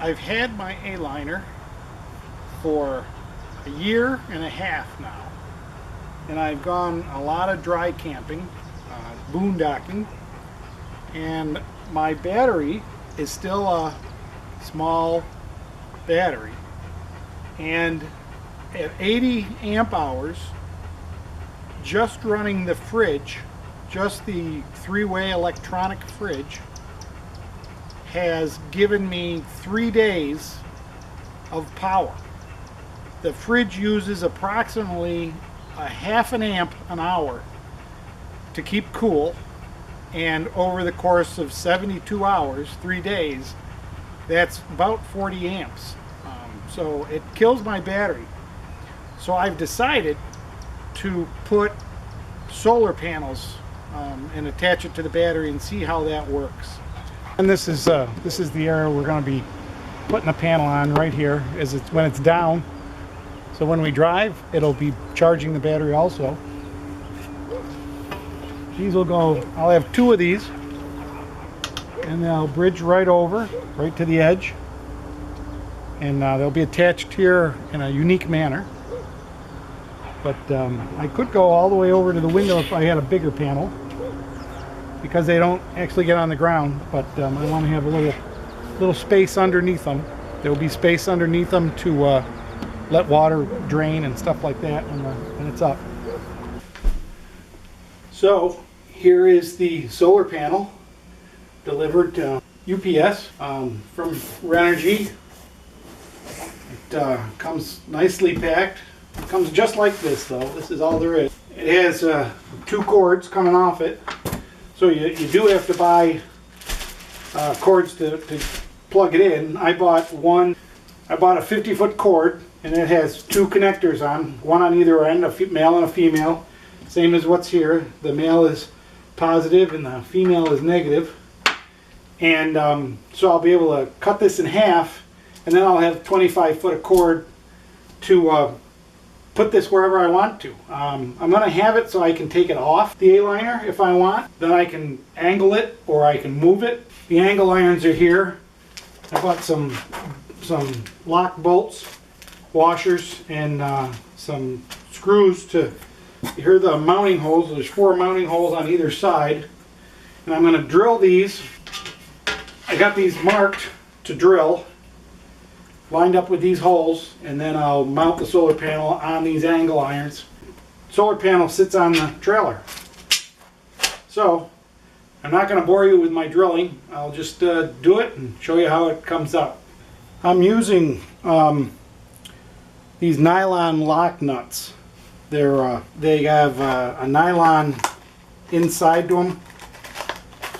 I've had my Aliner for a year and a half now, and I've gone a lot of dry camping, boondocking, and my battery is still a small battery, and at 80 amp hours, just running the fridge, just the three-way electronic fridge, has given me 3 days of power. The fridge uses approximately a ½ an amp an hour to keep cool, and over the course of 72 hours, 3 days, that's about 40 amps. So it kills my battery. So I've decided to put solar panels and attach it to the battery and see how that works. And this is the area we're going to be putting the panel on right here, when it's down. So when we drive, it'll be charging the battery also. These will go, I'll have 2 of these, and they'll bridge right over, right to the edge. And they'll be attached here in a unique manner. But I could go all the way over to the window if I had a bigger panel, because they don't actually get on the ground, but I want to have a little space underneath them. There will be space underneath them to let water drain and stuff like that when it's up. So here is the solar panel delivered to UPS from Rants. It comes nicely packed. It comes just like this, though. This is all there is. It has 2 cords coming off it. So you do have to buy cords to plug it in. I bought a 50-foot cord, and it has 2 connectors on, one on either end, a male and a female. Same as what's here. The male is positive and the female is negative. And so I'll be able to cut this in half, and then I'll have 25 foot of cord to put this wherever I want to. I'm going to have it so I can take it off the Aliner if I want. Then I can angle it or I can move it. The angle irons are here. I bought some lock bolts, washers, and some screws to, here are the mounting holes. There's 4 mounting holes on either side. And I'm going to drill these. I got these marked to drill, lined up with these holes, and then I'll mount the solar panel on these angle irons. Solar panel sits on the trailer. So I'm not going to bore you with my drilling. I'll just do it and show you how it comes up. I'm using these nylon lock nuts. They have a nylon inside to them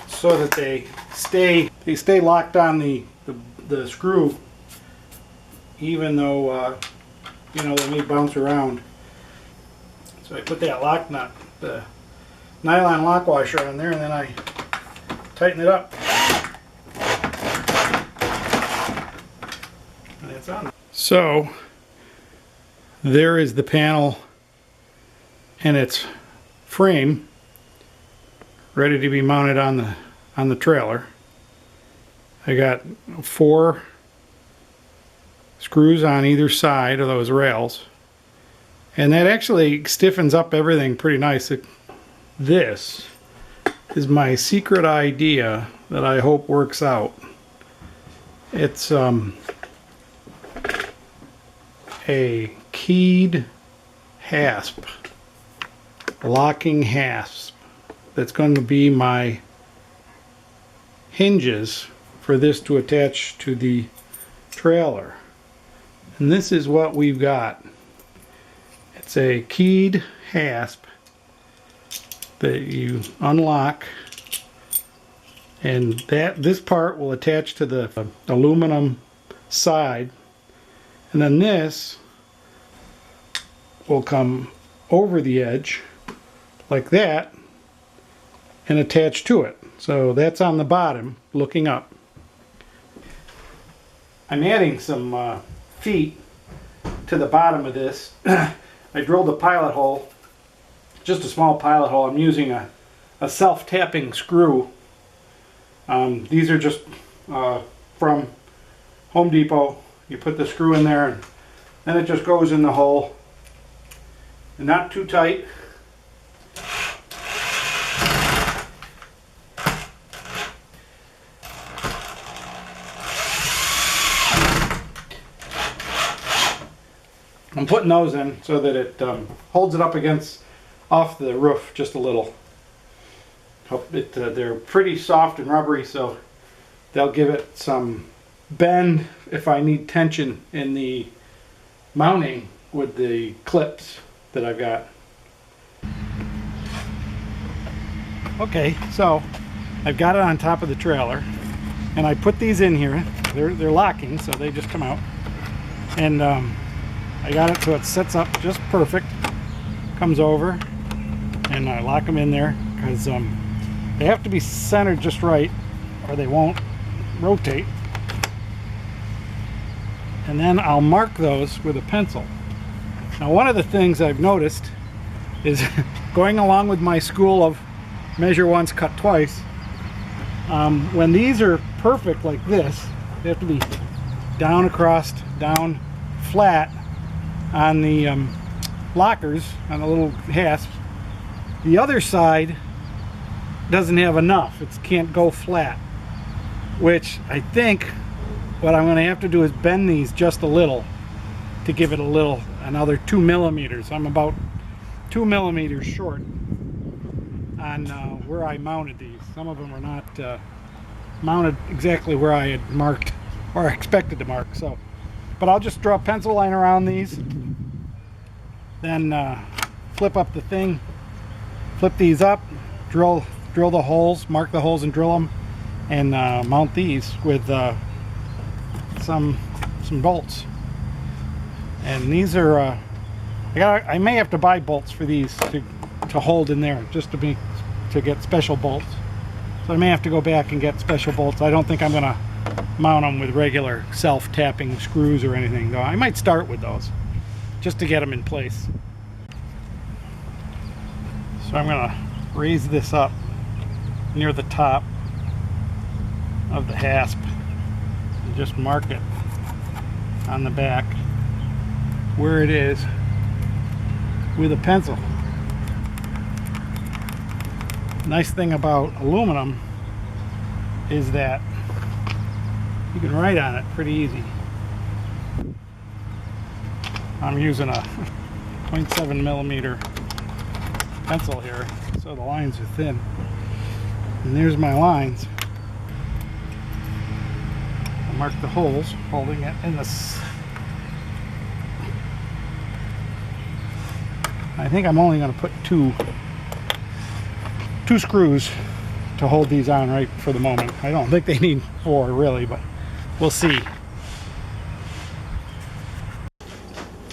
so that they stay locked on the screw, even though you know, they may bounce around. So I put that lock nut, the nylon lock washer, on there, and then I tighten it up. And it's on. So there is the panel and its frame ready to be mounted on the trailer. I got 4 screws on either side of those rails, and that actually stiffens up everything pretty nice. This is my secret idea that I hope works out. It's a keyed hasp, locking hasp, that's going to be my hinges for this to attach to the trailer. And this is what we've got. It's a keyed hasp that you unlock, and this part will attach to the aluminum side, and then this will come over the edge like that and attach to it. So that's on the bottom looking up. I'm adding some feet to the bottom of this. I drilled a pilot hole, just a small pilot hole. I'm using a self-tapping screw. These are just from Home Depot. You put the screw in there and then it just goes in the hole. And not too tight. I'm putting those in so that it holds it up off the roof just a little. They're pretty soft and rubbery, so they'll give it some bend if I need tension in the mounting with the clips that I've got. Okay, so I've got it on top of the trailer, and I put these in here. They're locking, so they just come out. And I got it so it sets up just perfect. Comes over, and I lock them in there because they have to be centered just right, or they won't rotate. And then I'll mark those with a pencil. Now, one of the things I've noticed is going along with my school of measure once, cut twice, when these are perfect like this, they have to be down across, down flat on the lockers, on the little hasps. The other side doesn't have enough. It can't go flat, which I think what I'm going to have to do is bend these just a little to give it another 2 millimeters. I'm about 2 millimeters short on where I mounted these. Some of them are not mounted exactly where I had marked or expected to mark. So, but I'll just draw a pencil line around these, then flip up the thing, flip these up, drill the holes, mark the holes and drill them, and mount these with some bolts. And these are I may have to buy bolts for these to hold in there, just to get special bolts. So I may have to go back and get special bolts. I don't think I'm gonna mount them with regular self-tapping screws or anything, though. I might start with those just to get them in place. So I'm gonna raise this up near the top of the hasp and just mark it on the back where it is with a pencil. Nice thing about aluminum is that you can write on it pretty easy. I'm using a 0.7 millimeter pencil here, so the lines are thin. And there's my lines. I'll mark the holes, holding it in this. I think I'm only going to put two screws to hold these on right for the moment. I don't think they need 4 really, but we'll see.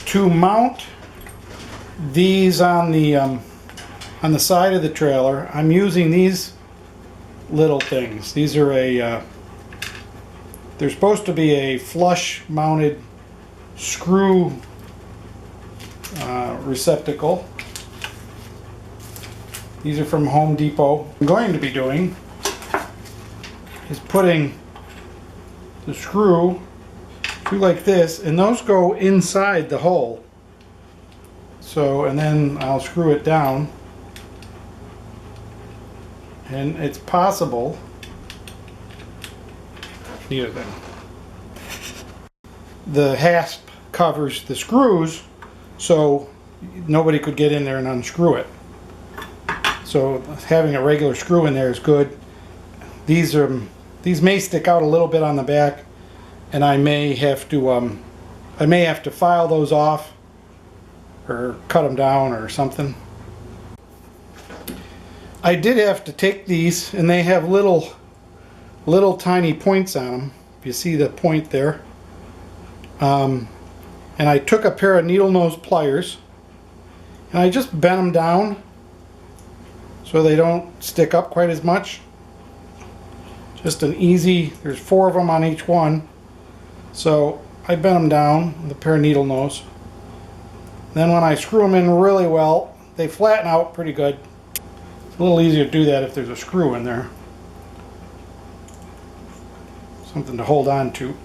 To mount these on the side of the trailer, I'm using these little things. These are they're supposed to be a flush mounted screw receptacle. These are from Home Depot. What I'm going to be doing is putting the screw through like this, and those go inside the hole. So, and then I'll screw it down, and it's possible. Neither thing. The hasp covers the screws, so nobody could get in there and unscrew it. So having a regular screw in there is good. These may stick out a little bit on the back, and I may have to file those off or cut them down or something. I did have to take these, and they have little tiny points on them. If you see the point there. And I took a pair of needle nose pliers and I just bent them down so they don't stick up quite as much. Just an easy, there's 4 of them on each one. So I bent them down with a pair of needle nose. Then when I screw them in really well, they flatten out pretty good. It's a little easier to do that if there's a screw in there. Something to hold on to.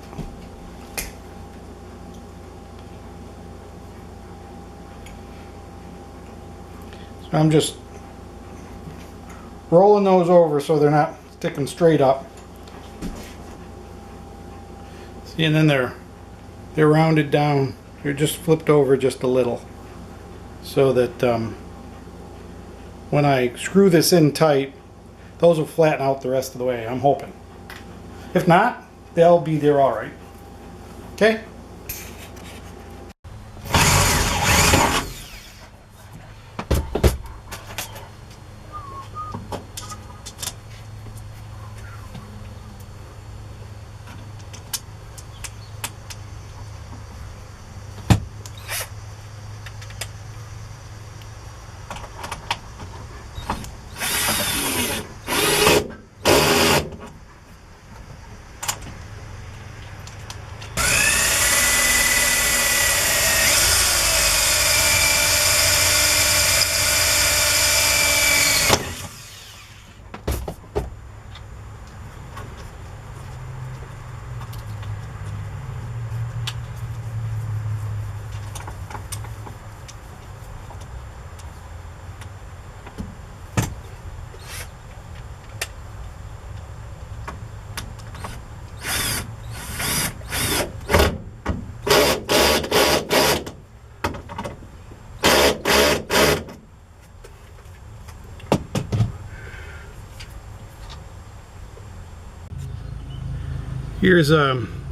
I'm just rolling those over so they're not sticking straight up. See, and then they're rounded down. They're just flipped over just a little, so that when I screw this in tight, those will flatten out the rest of the way, I'm hoping. If not, they'll be there all right. Okay?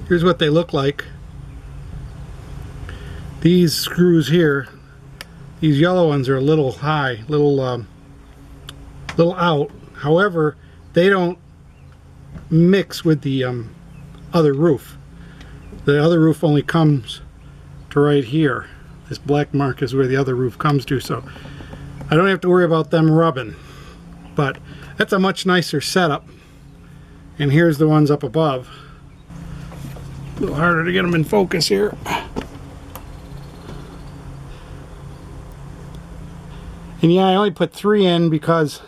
Here's what they look like. These screws here, these yellow ones are a little high, little out. However, they don't mix with the other roof. The other roof only comes to right here. This black mark is where the other roof comes to, so I don't have to worry about them rubbing. But that's a much nicer setup. And here's the ones up above. A little harder to get them in focus here. And yeah, I only put 3 in because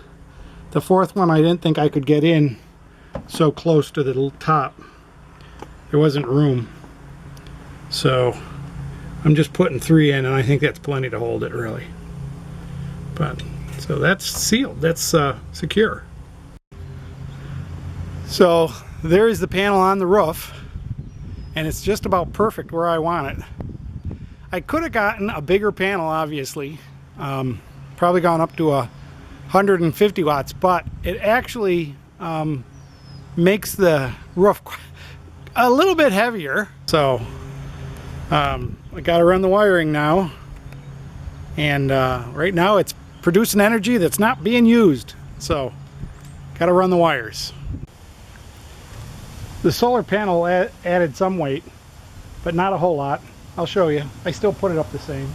the 4th one I didn't think I could get in so close to the top. There wasn't room. So I'm just putting 3 in, and I think that's plenty to hold it, really. But so that's sealed, that's secure. So there's the panel on the roof, and it's just about perfect where I want it. I could have gotten a bigger panel, obviously, probably gone up to 150 watts, but it actually makes the roof a little bit heavier. So I got to run the wiring now, and right now it's producing energy that's not being used, so got to run the wires. The solar panel added some weight, but not a whole lot. I'll show you. I still put it up the same.